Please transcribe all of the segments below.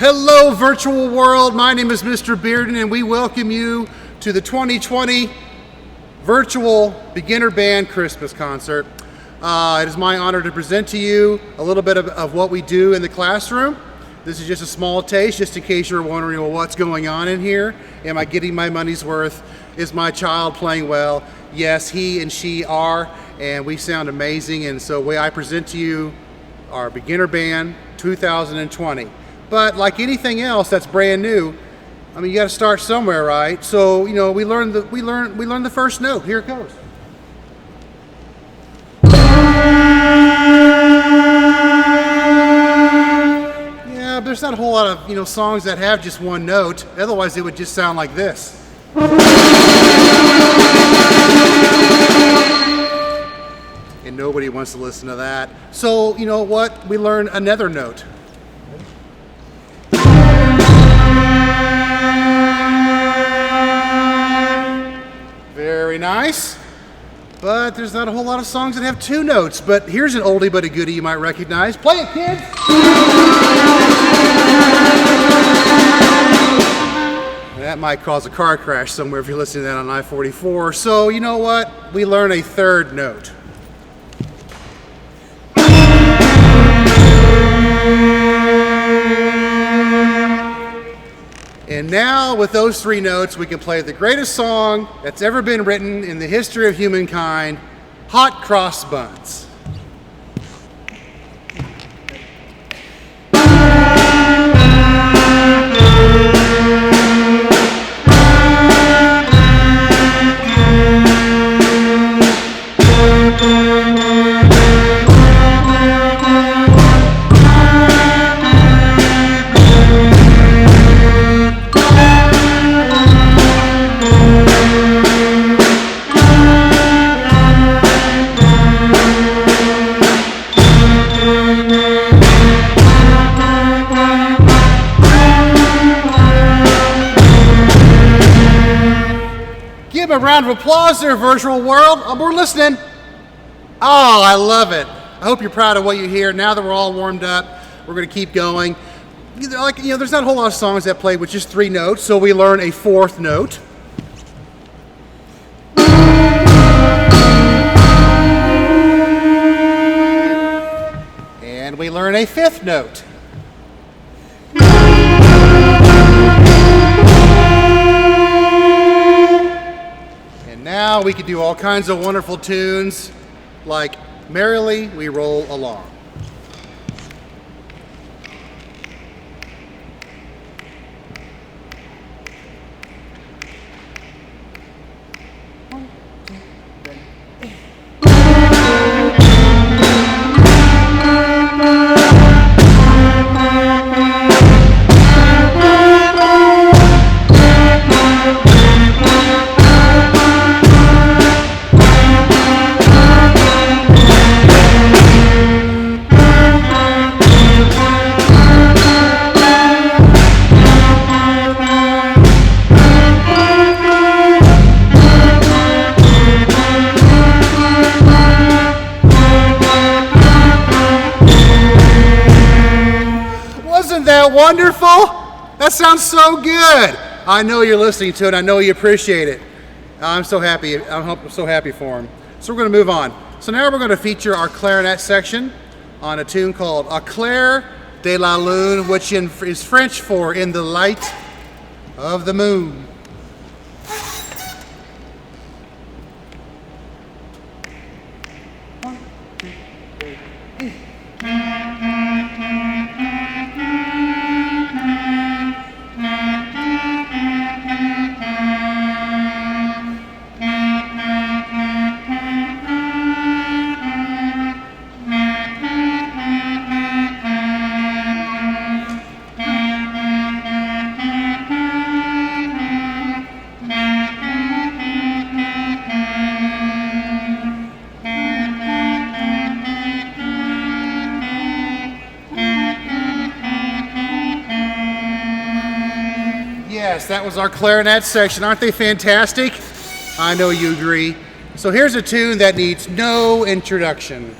Hello, virtual world. My name is Mr. Bearden, and we welcome you to the 2020 Virtual Beginner Band Christmas Concert. It is my honor to present to you a little bit of what we do in the classroom. This is just a small taste, just in case you're wondering, well, what's going on in here? Am I getting my money's worth? Is my child playing well? Yes, he and she are, and we sound amazing. And so the way I present to you our Beginner Band 2020. But like anything else that's brand new, I mean, you got to start somewhere, right? So, you know, we learn the first note. Here it goes. Yeah, but there's not a whole lot of, songs that have just one note. Otherwise, it would just sound like this. And nobody wants to listen to that. So, you know what? We learn another note. Very nice. But there's not a whole lot of songs that have two notes. But here's an oldie but a goodie you might recognize. Play it, kids! That might cause a car crash somewhere if you're listening to that on I-44. So, you know what? We learn a third note. And now, with those three notes, we can play the greatest song that's ever been written in the history of humankind, Hot Cross Buns. Give a round of applause there, virtual world. We're listening. Oh, I love it. I hope you're proud of what you hear. Now that we're all warmed up, we're going to keep going. There's not a whole lot of songs that play with just three notes, so we learn a fourth note. And we learn a fifth note. Now we could do all kinds of wonderful tunes like Merrily We Roll Along. Wasn't that wonderful? That sounds so good. I know you're listening to it. I know you appreciate it. I'm so happy. I'm so happy for him. So we're going to move on. So now we're going to feature our clarinet section on a tune called Au clair de la lune, which is French for In the Light of the Moon. Yes, that was our clarinet section. Aren't they fantastic? I know you agree. So here's a tune that needs no introduction.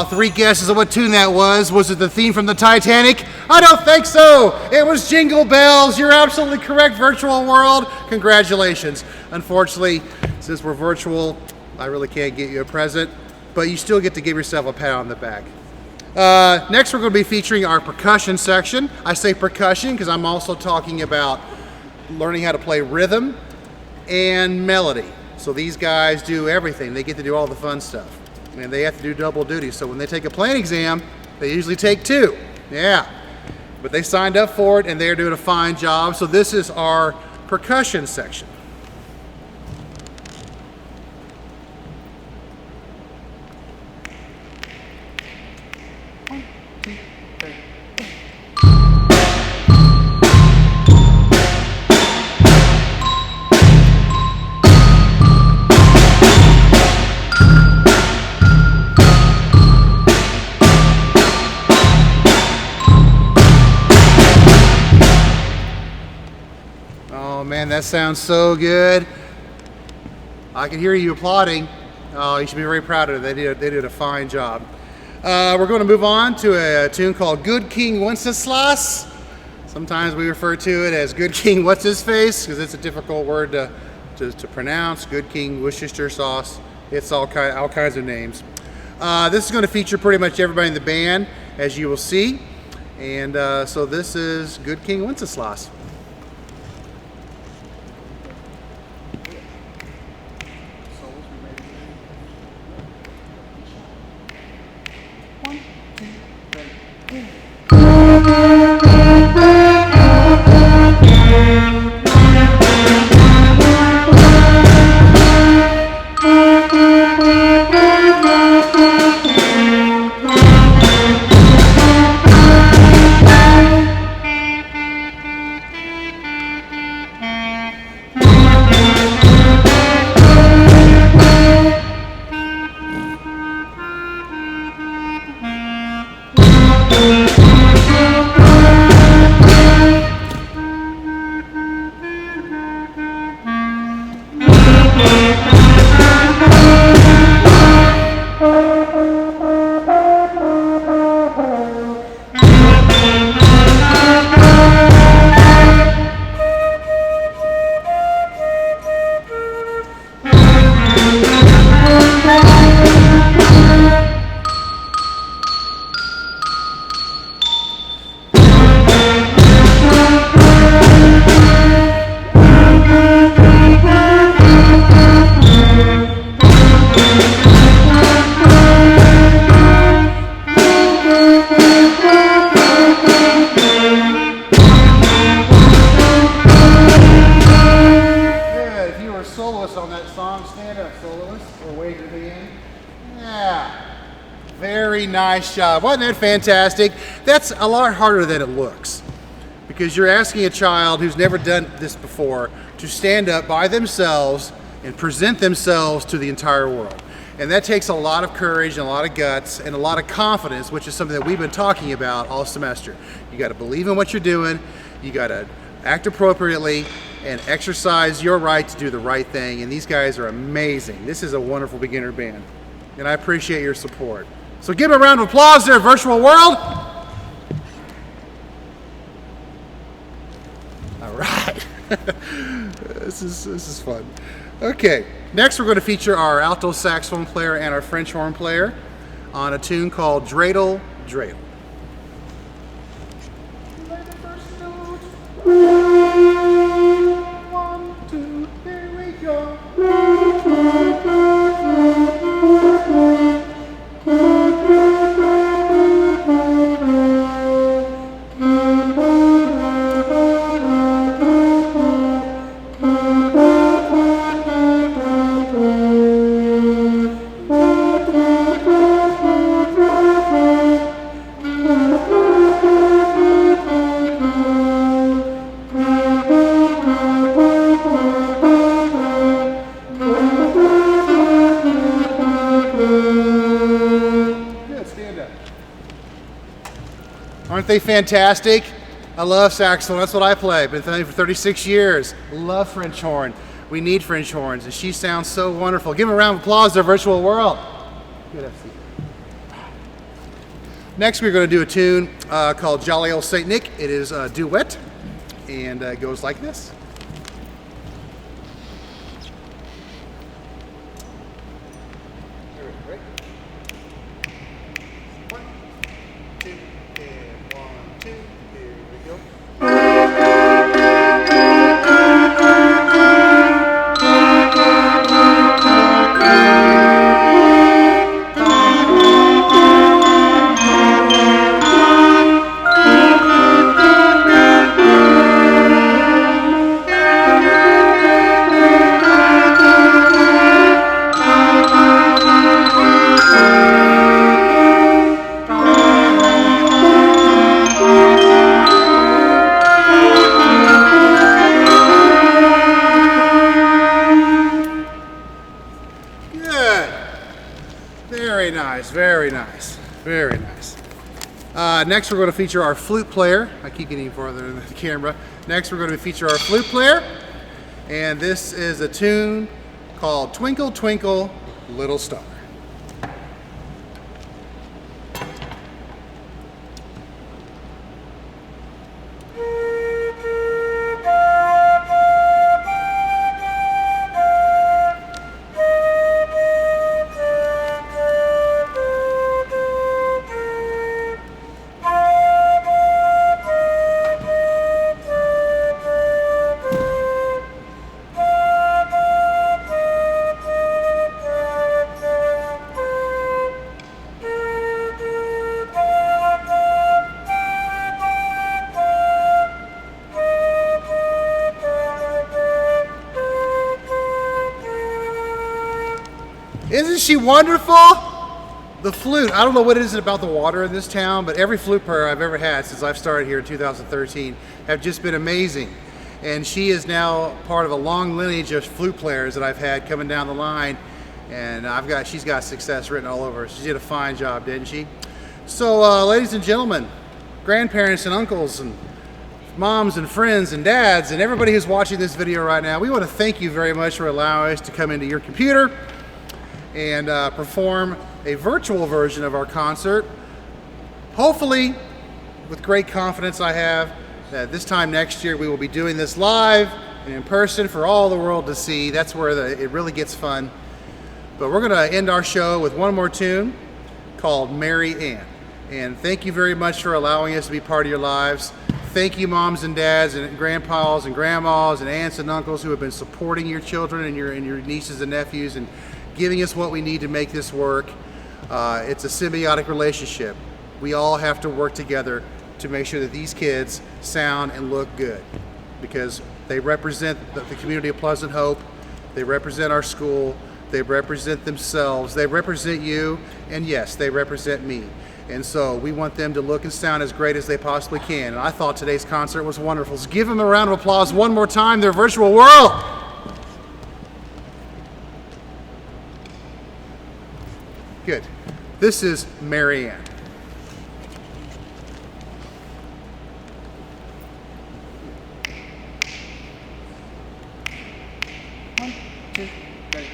Three guesses of what tune that was. Was it the theme from the Titanic? I don't think so. It was Jingle Bells. You're absolutely correct, virtual world. Congratulations. Unfortunately, since we're virtual, I really can't get you a present, but you still get to give yourself a pat on the back. Next, we're going to be featuring our percussion section. I say percussion because I'm also talking about learning how to play rhythm and melody. So these guys do everything. They get to do all the fun stuff. And they have to do double duty. So when they take a playing exam, they usually take two. Yeah. But they signed up for it and they're doing a fine job. So this is our percussion section. Oh man, that sounds so good. I can hear you applauding. Oh, you should be very proud of it. They did a fine job. We're going to move on to a tune called Good King Wenceslas. Sometimes we refer to it as Good King What's His Face because it's a difficult word to pronounce. Good King Worcestershire sauce. It's all kinds of names. This is going to feature pretty much everybody in the band, as you will see. And so this is Good King Wenceslas. On that song, stand up, soloist, or wave your hand. Yeah, very nice job. Wasn't that fantastic? That's a lot harder than it looks because you're asking a child who's never done this before to stand up by themselves and present themselves to the entire world. And that takes a lot of courage and a lot of guts and a lot of confidence, which is something that we've been talking about all semester. You got to believe in what you're doing. You got to act appropriately and exercise your right to do the right thing. And these guys are amazing. This is a wonderful beginner band. And I appreciate your support. So give them a round of applause there, virtual world. All right. This is fun. Okay, next we're going to feature our alto saxophone player and our French horn player on a tune called Dreidel, Dreidel. One, two, here we go. Aren't they fantastic? I love saxophone. That's what I play. Been playing for 36 years. Love French horn. We need French horns, and she sounds so wonderful. Give them a round of applause to our virtual world. Good FC. Next, we're going to do a tune called Jolly Old Saint Nick. It is a duet, and it goes like this. Very nice, very nice. Next, we're going to feature our flute player. I keep getting farther in the camera. Next, we're going to feature our flute player, and this is a tune called Twinkle, Twinkle, Little Star. Isn't she wonderful? The flute, I don't know what it is about the water in this town, but every flute player I've ever had since I've started here in 2013 have just been amazing. And she is now part of a long lineage of flute players that I've had coming down the line. And she's got success written all over her. She did a fine job, didn't she? So ladies and gentlemen, grandparents and uncles and moms and friends and dads and everybody who's watching this video right now, we want to thank you very much for allowing us to come into your computer and perform a virtual version of our concert. Hopefully, with great confidence I have, that this time next year we will be doing this live and in person for all the world to see. That's where it really gets fun. But we're going to end our show with one more tune called Mary Ann. And thank you very much for allowing us to be part of your lives. Thank you, moms and dads and grandpas and grandmas and aunts and uncles who have been supporting your children and your nieces and nephews and giving us what we need to make this work. It's a symbiotic relationship. We all have to work together to make sure that these kids sound and look good, because they represent the community of Pleasant Hope, they represent our school, they represent themselves, they represent you, and yes, they represent me. And so we want them to look and sound as great as they possibly can. And I thought today's concert was wonderful. So give them a round of applause one more time, their virtual world. Good. This is Mary Ann. One, two, ready.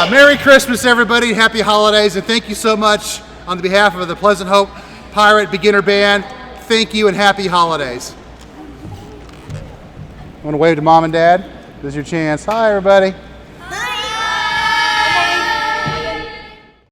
Merry Christmas, everybody. Happy holidays, and thank you so much on behalf of the Pleasant Hope Pirate Beginner Band. Thank you and happy holidays. Want to wave to mom and dad? This is your chance. Hi, everybody.